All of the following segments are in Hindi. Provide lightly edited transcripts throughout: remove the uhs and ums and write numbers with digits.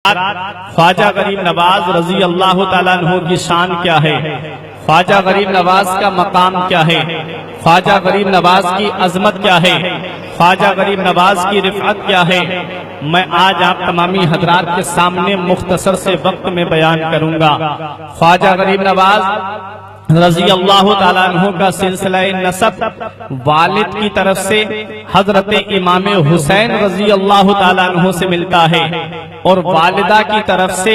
ख्वाजा गरीब नवाज रजी अल्लाह ताला अन्हु की शान क्या है, ख्वाजा गरीब नवाज का मकाम क्या है, ख्वाजा गरीब नवाज की अजमत क्या है, ख्वाजा गरीब नवाज की रिफ़अत क्या है, मैं आज आप तमामी हजरात के सामने मुख्तसर से वक्त में बयान करूंगा। ख्वाजा गरीब नवाज रजी अल्लाह ताला अन्हु का सिलसिला नसब वालिद की तरफ से हजरत इमाम हुसैन रजी अल्लाह ताला अन्हु से मिलता है और वालिदा की तरफ से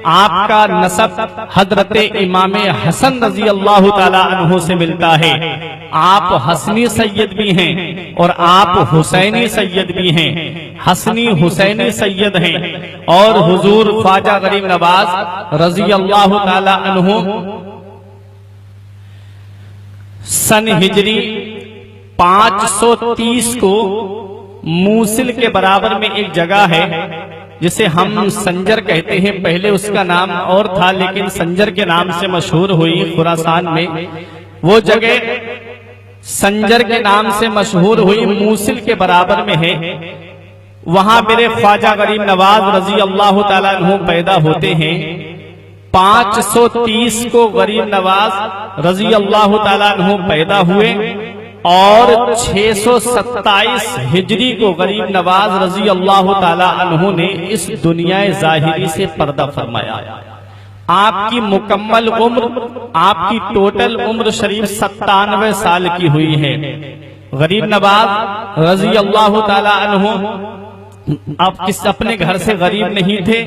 आपका नसब हजरत इमाम हसन रजी अल्लाह ताला अन्हु से मिलता है। आप हसनी सैयद भी हैं और आप हुसैनी सैयद भी हैं, हसनी हुसैनी सैयद हैं। और हुजूर ख्वाजा गरीब नवाज रजी अल्लाह ताला अन्हु सन हिजरी 530 को मूसिल के बराबर में एक जगह है जिसे हम संजर कहते हैं। पहले उसका नाम और था लेकिन संजर के नाम से मशहूर हुई खुरासान में। वो जगह संजर के नाम से मशहूर हुई, मूसिल के बराबर में है। वहां मेरे ख्वाजा गरीब नवाज रजी अल्लाह ताला अन्हु पैदा होते हैं। 530 को गरीब नवाज रजी अल्लाह ताला अन्हु पैदा हुए और 627 हिजरी को गरीब नवाज रजी अल्लाह ताला अन्हु ने इस दुनिया ज़ाहिरी से पर्दा फरमाया। आपकी मुकम्मल उम्र, आपकी टोटल उम्र शरीफ 97 साल की हुई है। गरीब नवाज रजी अल्लाह ताला अन्हु आप किस अपने घर से गरीब नहीं थे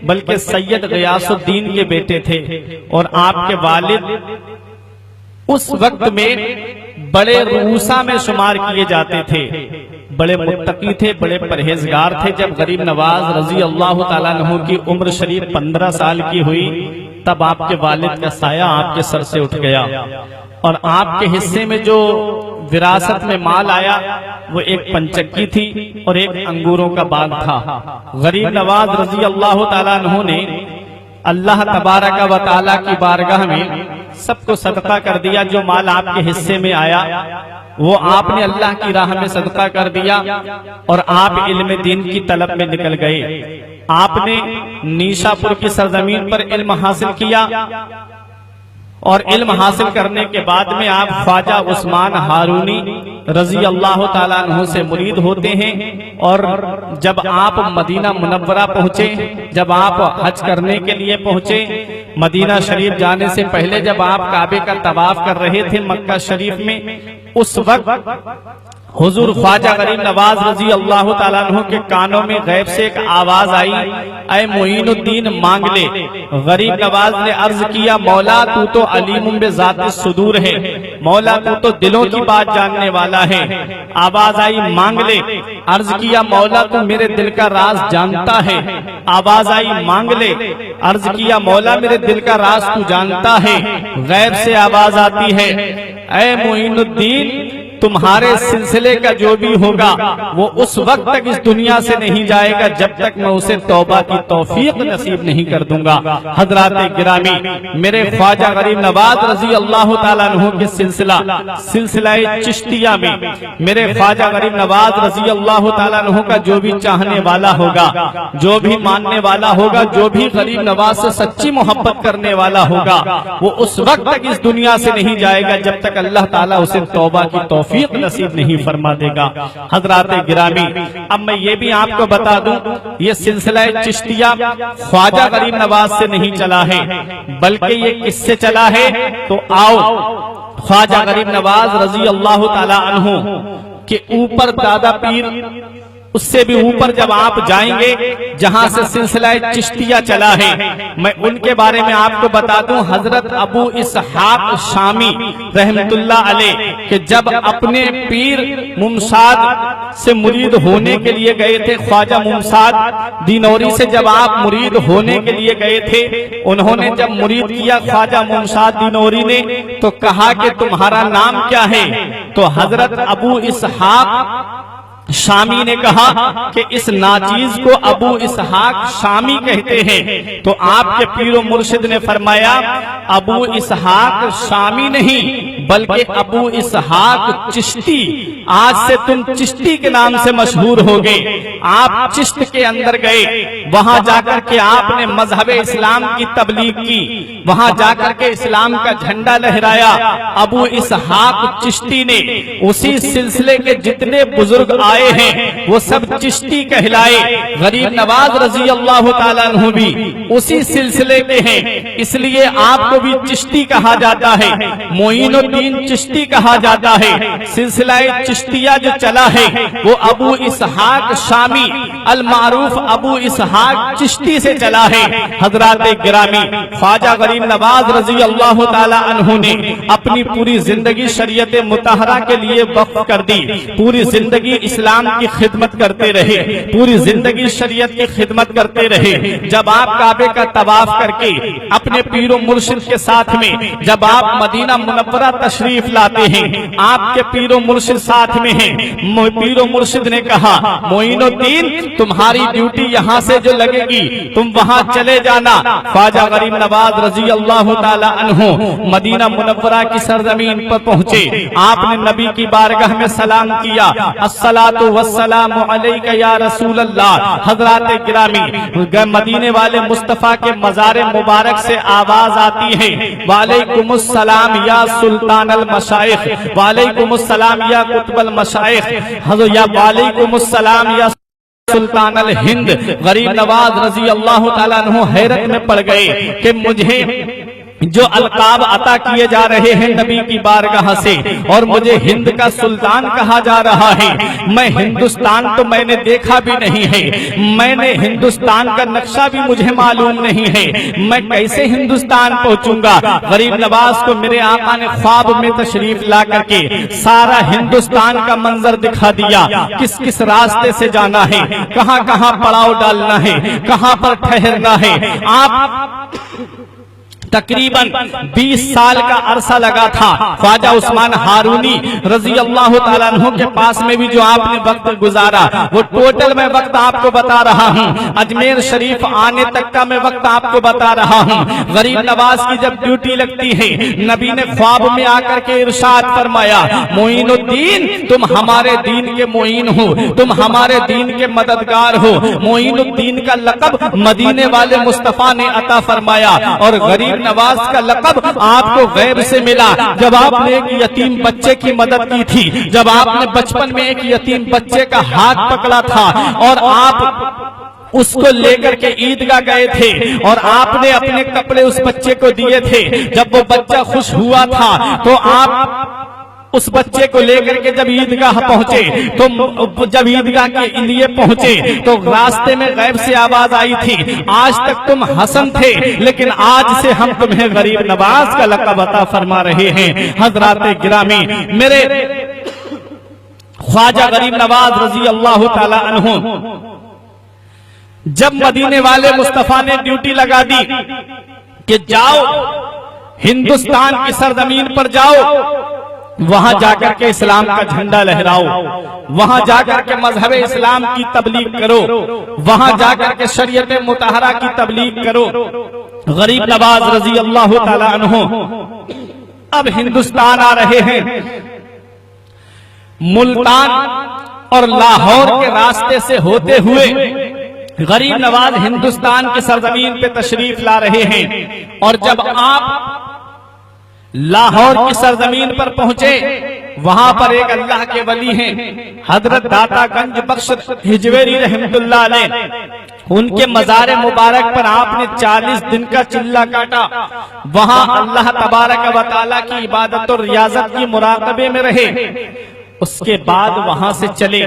बल्कि सैयद गयासुद्दीन के बेटे थे और आपके वालिद उस वक्त में बड़े रूसा में शुमार किए जाते थे, बड़े मुत्तकी थे, बड़े परहेजगार थे। जब गरीब नवाज रजी अल्लाह ताला अन्हु की उम्र शरीफ 15 साल की हुई तब आपके वालिद का साया आपके सर से उठ गया और आपके हिस्से में जो विरासत में माल आया वो एक पंचक्की थी और एक अंगूरों का बाग था। गरीब नवाज रजी अल्लाह ताला अन्हु ने अल्लाह तबारक व तआला की बारगाह में सबको सदका कर दिया। जो माल आपके हिस्से में आया वो आपने अल्लाह की राह में सदका कर दिया और आप इल्म दीन की तलब में निकल गए। आपने नीशापुर की सरजमीन पर इल्म हासिल किया और इल्म हासिल करने के बाद में आप ख्वाजा उस्मान हारूनी रजी अल्लाह ताला अन्हु से मुरीद होते हैं। और जब आप मदीना मुनव्वरा पहुंचे, जब आप हज करने के लिए पहुंचे, मदीना शरीफ जाने से पहले जब आप काबे का तवाफ कर रहे थे मक्का शरीफ में, उस वक्त हुजूर ख्वाजा गरीब नवाज रजी अल्लाह ताला अन्हु के कानों में गैब से एक आवाज आई, ऐ मोइनुद्दीन मांग ले। गरीब नवाज ने अर्ज किया, मौला तू तो अलीमुम बिज़ातिस सुदूर है, मौला तू तो दिलों की बात जानने वाला है। आवाज आई मांग ले। अर्ज किया, मौला तू मेरे दिल का राज जानता है। आवाज आई मांग ले। अर्ज किया, मौला मेरे दिल का राज तू जानता है। गैब से आवाज आती है, ऐ मोइनुद्दीन तुम्हारे सिलसिले का जो भी होगा वो उस वक्त तक इस दुनिया से नहीं जाएगा जब तक मैं उसे तौबा की तौफीक नसीब नहीं कर दूंगा। हजरात गिरामी, मेरे ख्वाजा गरीब नवाज रजी अल्लाह ताला अन्हु के सिलसिला चिश्तिया में मेरे ख्वाजा गरीब नवाज रजी अल्लाह ताला अन्हु का जो भी चाहने वाला होगा, जो भी मानने वाला होगा, जो भी गरीब नवाज से सच्ची मोहब्बत करने वाला होगा वो उस वक्त तक इस दुनिया से नहीं जाएगा जब तक अल्लाह ताला उसे तौबा की तौफीक नसीब नहीं फरमा देगा। हजरात गिरामी, अब मैं ये भी आपको बता दूं, ये सिलसिला चिश्तिया ख्वाजा गरीब नवाज से नहीं चला है बल्कि ये किससे चला है। तो आओ ख्वाजा गरीब नवाज रजी अल्लाह ताला अन्हु के ऊपर दादा पीर, उससे भी ऊपर जब आप जाएंगे जहां से सिलसिला चिश्तिया चला है, मैं उनके बारे में आपको बता दूं। हजरत अबू इसहाक शामी रहमतुल्लाह अलैह कि जब अपने पीर मुमसाद से मुरीद होने के लिए गए थे, ख्वाजा मुमसाद दिनौरी से जब आप मुरीद होने के लिए गए थे, उन्होंने जब मुरीद किया ख्वाजा मुमसाद दिनौरी ने तो कहा कि तुम्हारा नाम क्या है। तो हजरत अबू इसहाक शामी ने कहा कि इस नाचीज को अबू इसहाक शामी कहते हैं। तो आपके पीरो मुर्शिद ने फरमाया, अबू इसहाक शामी नहीं बल्कि अबू इसहाक चिश्ती, आज से तुम चिश्ती के नाम से मशहूर हो गए। आप चिश्त के अंदर गए, वहां जाकर के आपने मजहब इस्लाम की तबलीग की, वहां जाकर के इस्लाम का झंडा लहराया। अबू इसहाक चिश्ती ने, उसी सिलसिले के जितने बुजुर्ग आए हैं वो सब चिश्ती कहलाए। गरीब नवाज रजी अल्लाह ताला अन्हु भी उसी सिलसिले के हैं, इसलिए आपको भी चिश्ती कहा जाता है, मोइनुद्दीन चिश्ती कहा जाता है। सिलसिला चिश्तिया जो चला है वो अबू इसहाक शामी अल मारूफ अबू इसहाक चिश्ती से चला है। हजरात गिरामी, ख्वाजा गरीब नवाज रजी अल्लाह ताला अन्हु ने अपनी पूरी जिंदगी शरीयत मुतहरा के लिए वक्फ कर दी, पूरी जिंदगी इस्लाम की खिदमत करते रहे, पूरी जिंदगी शरीयत की खिदमत करते रहे। जब आप काबे का तवाफ करके अपने पीरो मुर्शिद के साथ में जब आप मदीना मुनव्वरा तशरीफ लाते हैं, आपके पीरो मुर्शिद साथ में हैं। पीरो मुर्शिद ने कहा, मोइनुद्दीन तुम्हारी ड्यूटी यहाँ से जो लगेगी तुम वहाँ चले जाना। ख्वाजा गरीब नवाज रजी अल्लाह ताला अन्हु मदीना मुनव्वरा की सरजमीन पर पहुँचे। आपने नबी की बारगाह में सलाम किया, अस्सलातु वस्सलामु अलैका या रसूल अल्लाह। हजरात गिरामी, मदीने वाले मुस्तफा के मज़ार मुबारक से आवाज आती है, वालेकुमुस्सलाम या सुल्तान अल मशाइख, वालेकुमुस्सलाम या कुतुबल मशाइख, या वालेकुमुस्सलाम या सुल्तान अल हिंद। गरीब नवाज रजी अल्लाह ताला अन्हु हैरत में पड़ गए कि मुझे जो अलकाब अता किए जा रहे हैं नबी की बारगाह से, और मुझे हिंद का सुल्तान कहा जा रहा है। मैं हिंदुस्तान तो मैंने देखा भी नहीं है, मैंने हिंदुस्तान का नक्शा भी मुझे मालूम नहीं है, मैं कैसे हिंदुस्तान पहुंचूंगा। गरीब नवाज को मेरे आका ने ख्वाब में तशरीफ ला करके सारा हिंदुस्तान का मंजर दिखा दिया, किस किस रास्ते से जाना है, कहाँ कहाँ पड़ाव डालना है, कहाँ पर ठहरना है। आप तकरीबन 20 साल का अरसा लगा था। ख्वाजा उस्मान हारूनी रजी अल्लाह ताला अन्हु के पास में भी जो आपने वक्त गुजारा, वो टोटल मैं वक्त आपको बता रहा हूँ। अजमेर शरीफ आने तक का मैं वक्त आपको बता रहा हूँ। गरीब नवाज की जब ड्यूटी लगती है, नबी ने ख्वाब में आकर के इरशाद फरमाया, मोइनुद्दीन तुम हमारे दीन के मोइन हो, तुम हमारे दीन के मददगार हो। मोइनुद्दीन का लक़ब मदीने वाले मुस्तफा ने अता फरमाया, और गरीब नवाज का लक़ब आपको गैब से मिला जब आपने एक यतीम बच्चे की मदद की थी, जब आपने बचपन में एक यतीम बच्चे का हाथ पकड़ा था और आप उसको लेकर के ईदगाह गए थे और आपने अपने कपड़े उस बच्चे को दिए थे। जब वो बच्चा खुश हुआ था तो आप उस बच्चे को लेकर के जब ईदगाह पहुंचे, तो जब ईदगाह के लिए पहुंचे तो रास्ते में गैब से आवाज आई थी, आज तक तुम हसन थे लेकिन आज से हम तुम्हें गरीब नवाज का लक़ब अता फरमा रहे हैं। हजरात गिरामी, मेरे ख्वाजा गरीब नवाज रजी अल्लाह ताला अन्हु जब मदीने वाले मुस्तफा ने ड्यूटी लगा दी कि जाओ हिंदुस्तान की सरजमीन पर जाओ, वहां जाकर के इस्लाम का झंडा लहराओ, वहां जाकर के मजहब इस्लाम की तबलीग करो, वहां जाकर के शरीयत मुतहरा की तबलीग करो। गरीब नवाज रजी अल्लाह ताला अन्हु अब हिंदुस्तान आ रहे हैं। मुल्तान और लाहौर के रास्ते से होते हुए गरीब नवाज हिंदुस्तान की सरजमीन पे तशरीफ ला रहे हैं। और जब आप लाहौर की सरजमीन पर पहुंचे, वहां पर एक अल्लाह के वली हैं, हजरत दाता गंज बख्श हिजवेरी रहमतुल्लाह अलैह। उनके मज़ार मुबारक पर आपने 40 दिन का चिल्ला काटा। वहां अल्लाह तबारक व तआला की इबादत और रियाजत की मुराकबे में रहे। उसके बाद वहां से चले